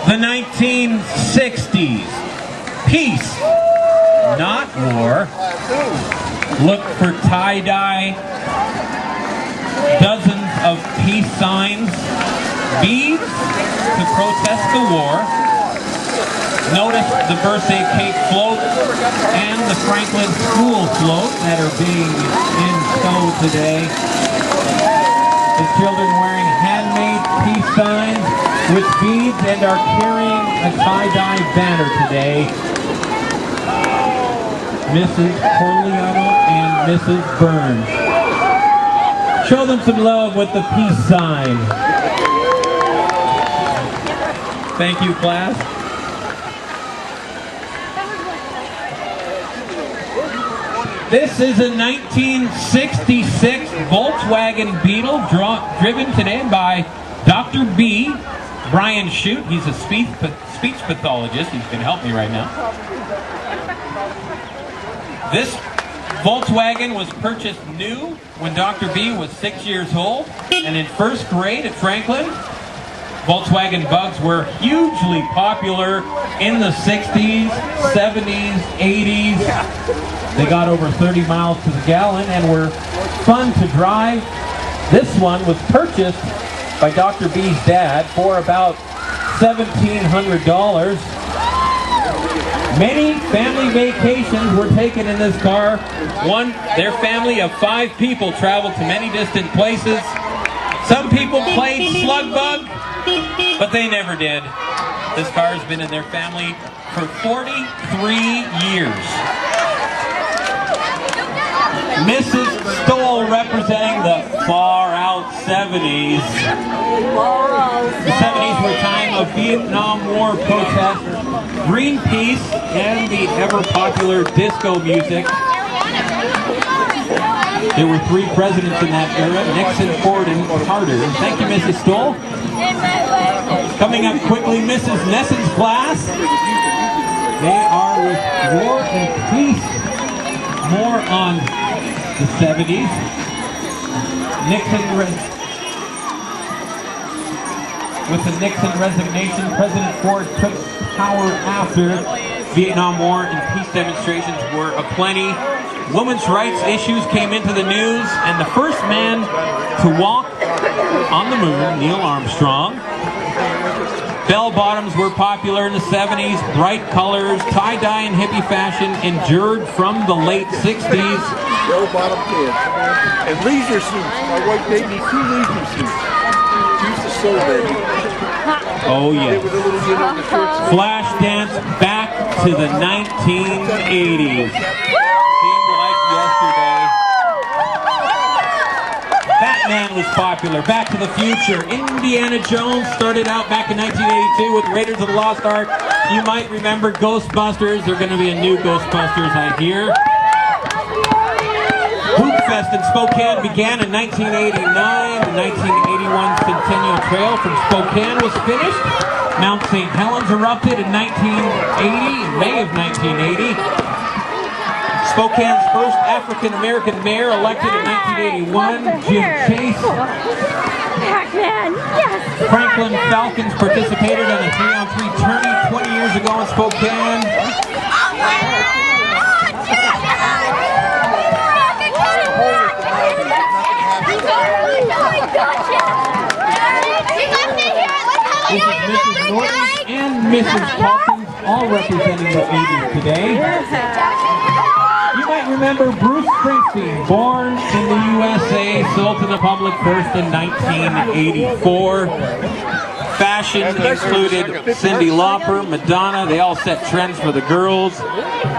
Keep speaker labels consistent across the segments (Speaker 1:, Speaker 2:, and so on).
Speaker 1: The 1960s. Peace, not war. Look for tie-dye. Dozens of peace signs. Beads to protest the war. Notice the birthday cake float and the Franklin School float that are being in tow today. The children wearing handmade peace signs with beads and are carrying a tie-dye banner today. Mrs. Corleano and Mrs. Burns. Show them some love with the peace sign. Thank you, class. This is a 1966 Volkswagen Beetle driven today by Dr. B. Brian Shute. He's a speech pathologist. He's going to help me right now. This Volkswagen was purchased new when Dr. B was 6 years old, and in first grade at Franklin. Volkswagen Bugs were hugely popular in the 60s, 70s, 80s. They got over 30 miles to the gallon and were fun to drive. This one was purchased by Dr. B's dad for about $1,700. Many family vacations were taken in this car. Their family of 5 people traveled to many distant places. Some people played slug bug, but they never did. This car has been in their family for 43 years. Mrs. Stoll representing the far out 70s. The 70s were a time of Vietnam War protest, Greenpeace, and the ever popular disco music. There were 3 presidents in that era, Nixon, Ford, and Carter. Thank you, Mrs. Stoll. Coming up quickly, Mrs. Nesson's class. They are with War and Peace. More on the 70s. With the Nixon resignation, President Ford took power after Vietnam War and peace demonstrations were aplenty. Women's rights issues came into the news, and the first man to walk on the moon, Neil Armstrong. Bell-bottoms were popular in the 70s. Bright colors, tie-dye and hippie fashion endured from the late 60s.
Speaker 2: Bell-bottom kids. And leisure suits. My wife made me 2 leisure suits. She used to sew baby.
Speaker 1: Oh yes. Flash dance back to the 1980s. Seemed like yesterday. Batman was popular. Back to the Future. Indiana Jones started out back in 1982 with Raiders of the Lost Ark. You might remember Ghostbusters. There's going to be a new Ghostbusters, I hear. Hoop Fest in Spokane began in 1989. The 1981 Centennial Trail from Spokane was finished. Mount St. Helens erupted in 1980, May of 1980. Spokane's first African-American mayor elected in 1981, Jim Chase.
Speaker 3: Pac-Man, yes!
Speaker 1: Franklin Falcons participated in a 3-on-3 tourney 20 years ago in Spokane. This is Mrs. Norton and Mrs. Hawkins, all representing the 80s today. You might remember Bruce Springsteen, born in the USA, sold to the public first in 1984. Fashion included Cyndi Lauper, Madonna. They all set trends for the girls.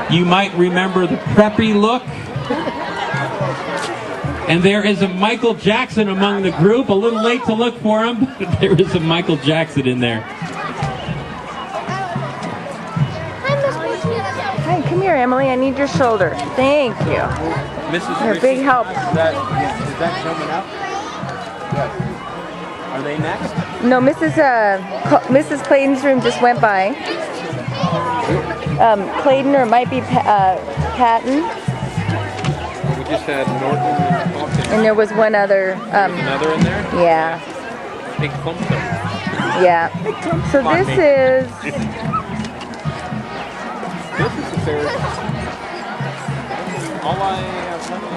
Speaker 1: You might remember the preppy look. And there is a Michael Jackson among the group. A little late to look for him, but there is a Michael Jackson in there.
Speaker 3: Hi, come here, Emily. I need your shoulder. Thank you.
Speaker 1: Mrs.
Speaker 3: You're a big help.
Speaker 1: Is that coming up? Yes. Are they next?
Speaker 3: No, Mrs. Clayton's room just went by. Clayton, or it might be Patton.
Speaker 2: We just had Norton and Hawkins.
Speaker 3: And there was one other.
Speaker 2: Another in there?
Speaker 3: Yeah.
Speaker 2: Big thumbs up.
Speaker 3: Yeah. So this is
Speaker 4: This is the Ferris. All I have left on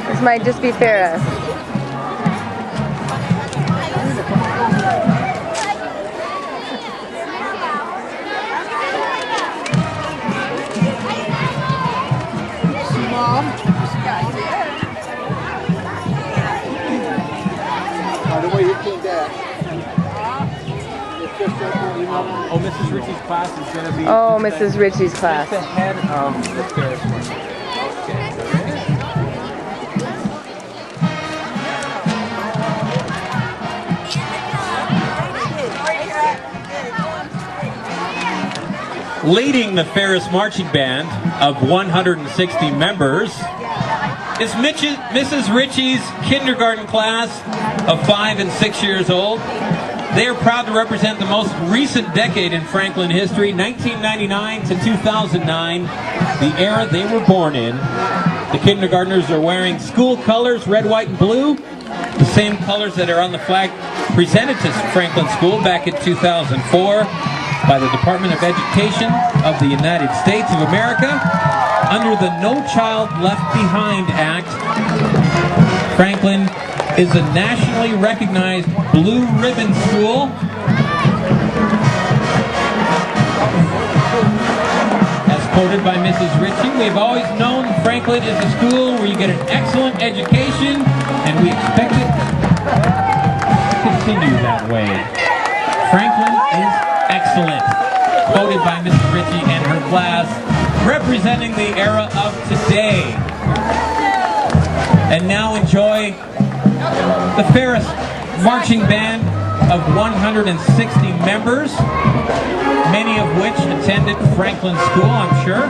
Speaker 4: the
Speaker 3: this might just be Ferris.
Speaker 2: The way it came back. It's just that, you know.
Speaker 4: Oh, Mrs. Ritchie's class is going to be.
Speaker 3: Oh, Mrs. Ritchie's class.
Speaker 4: Just ahead of the Ferris one. Okay.
Speaker 1: Leading the Ferris marching band of 160 members is Mrs. Ritchie's kindergarten class of 5 and 6 years old. They are proud to represent the most recent decade in Franklin history, 1999 to 2009, the era they were born in. The kindergartners are wearing school colors, red, white, and blue, the same colors that are on the flag presented to Franklin School back in 2004 by the Department of Education of the United States of America. Under the No Child Left Behind Act, Franklin is a nationally recognized blue ribbon school. As quoted by Mrs. Ritchie, we've always known Franklin is a school where you get an excellent education, and we expect it to continue that way. Franklin is excellent. Quoted by Mrs. Ritchie and her class, representing the era of today. And now enjoy the Ferris marching band of 160 members, many of which attended Franklin School, I'm sure.